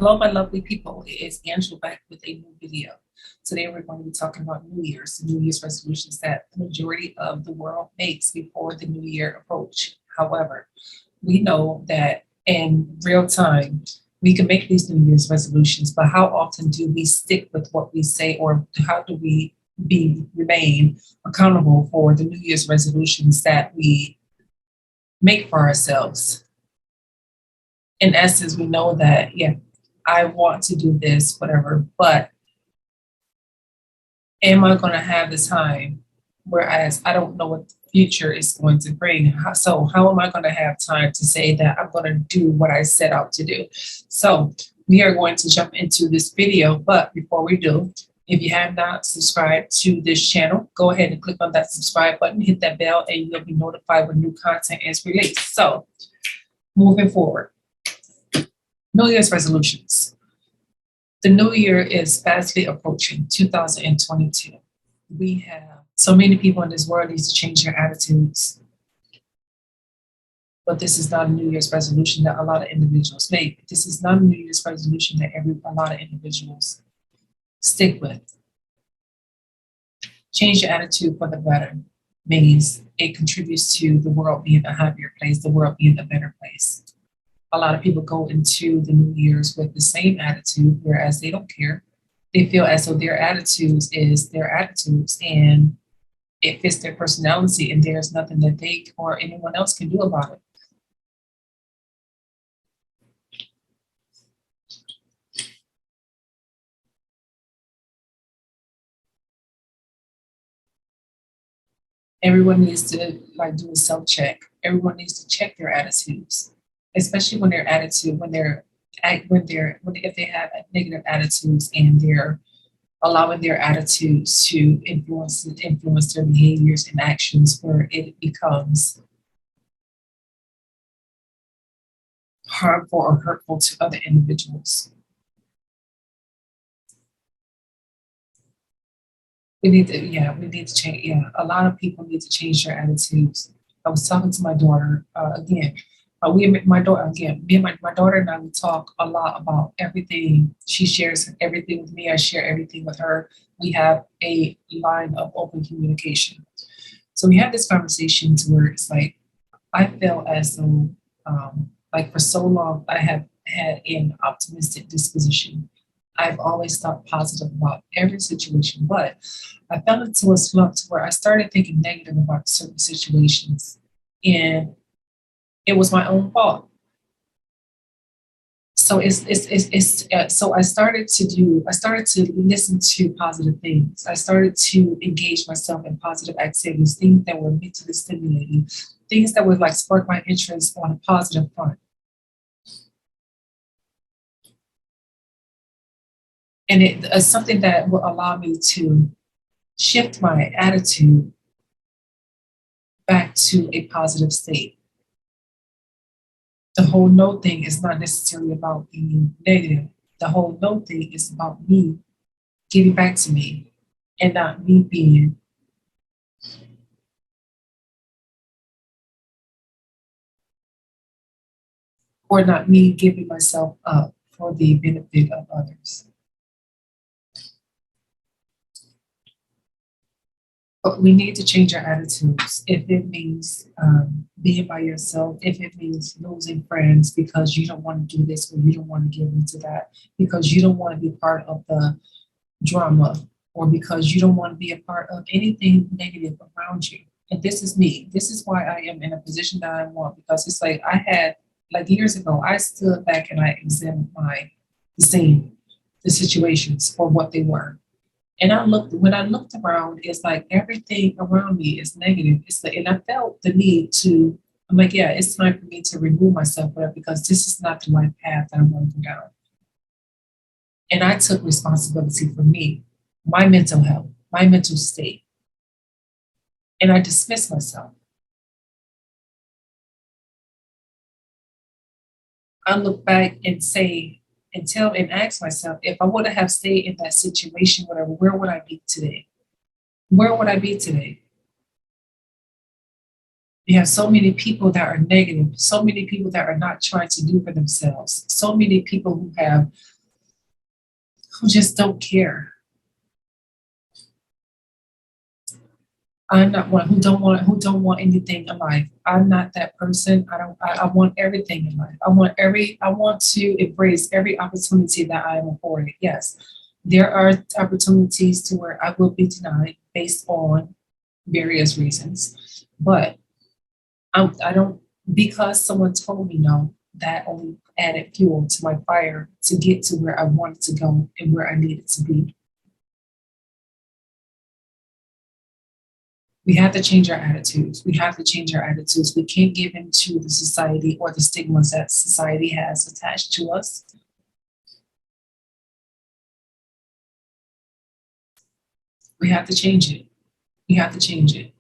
Hello, my lovely people. It's Angela back with a new video. Today, we're going to be talking about the New Year's resolutions that the majority of the world makes before the New Year approach. However, we know that in real time, we can make these New Year's resolutions, but how often do we stick with what we say, or how do we remain accountable for the New Year's resolutions that we make for ourselves? In essence, we know that, yeah, I want to do this, whatever, but am I going to have the time? Whereas I don't know what the future is going to bring. So, how am I going to have time to say that I'm going to do what I set out to do? So, we are going to jump into this video. But before we do, if you have not subscribed to this channel, go ahead and click on that subscribe button, hit that bell, and you'll be notified when new content is released. So, moving forward, New Year's resolutions. The new year is fastly approaching 2022. We have so many people in this world need to change their attitudes. But this is not a New Year's resolution that a lot of individuals make. This is not a New Year's resolution that a lot of individuals stick with. Change your attitude for the better means it contributes to the world being a happier place, the world being a better place. A lot of people go into the New Year's with the same attitude, whereas they don't care. They feel as though their attitudes is their attitudes and it fits their personality, and there's nothing that they or anyone else can do about it. Everyone needs to do a self check. Everyone needs to check their attitudes, especially when their attitude when if they have negative attitudes and they're allowing their attitudes to influence their behaviors and actions, where it becomes harmful or hurtful to other individuals. We need to change. Yeah, a lot of people need to change their attitudes. I was talking to my daughter again. My daughter again. Me and my daughter and I, we talk a lot about everything. She shares everything with me. I share everything with her. We have a line of open communication. So we have this conversation to where it's like I feel as though like for so long I have had an optimistic disposition. I've always thought positive about every situation, but I fell into a slump to where I started thinking negative about certain situations, and it was my own fault. So so I started to listen to positive things. I started to engage myself in positive activities, things that were mentally stimulating, things that would like spark my interest on a positive front. And it is something that will allow me to shift my attitude back to a positive state. The whole no thing is not necessarily about being negative. The whole no thing is about me getting back to me and not me being or not me giving myself up for the benefit of others. But we need to change our attitudes. If it means being by yourself, if it means losing friends because you don't want to do this or you don't want to give into that, because you don't want to be part of the drama, or because you don't want to be a part of anything negative around you. And this is me. This is why I am in a position that I want, because it's like I had, like years ago, I stood back and I examined the scene, the situations for what they were. And when I looked around, it's like everything around me is negative. It's like, and I felt the need to, I'm like, yeah, it's time for me to remove myself from it because this is not the life path that I'm going to go down. And I took responsibility for me, my mental health, my mental state. And I dismissed myself. I look back and say, and ask myself, if I would have stayed in that situation, whatever, where would I be today? Where would I be today? We have so many people that are negative, so many people that are not trying to do for themselves, so many people who have who just don't care. I'm not one who don't want anything in life. I'm not that person. I want everything in life. I want to embrace every opportunity that I am afforded. Yes. There are opportunities to where I will be denied based on various reasons. But I don't because someone told me no, that only added fuel to my fire to get to where I wanted to go and where I needed to be. We have to change our attitudes. We have to change our attitudes. We can't give in to the society or the stigmas that society has attached to us. We have to change it. We have to change it.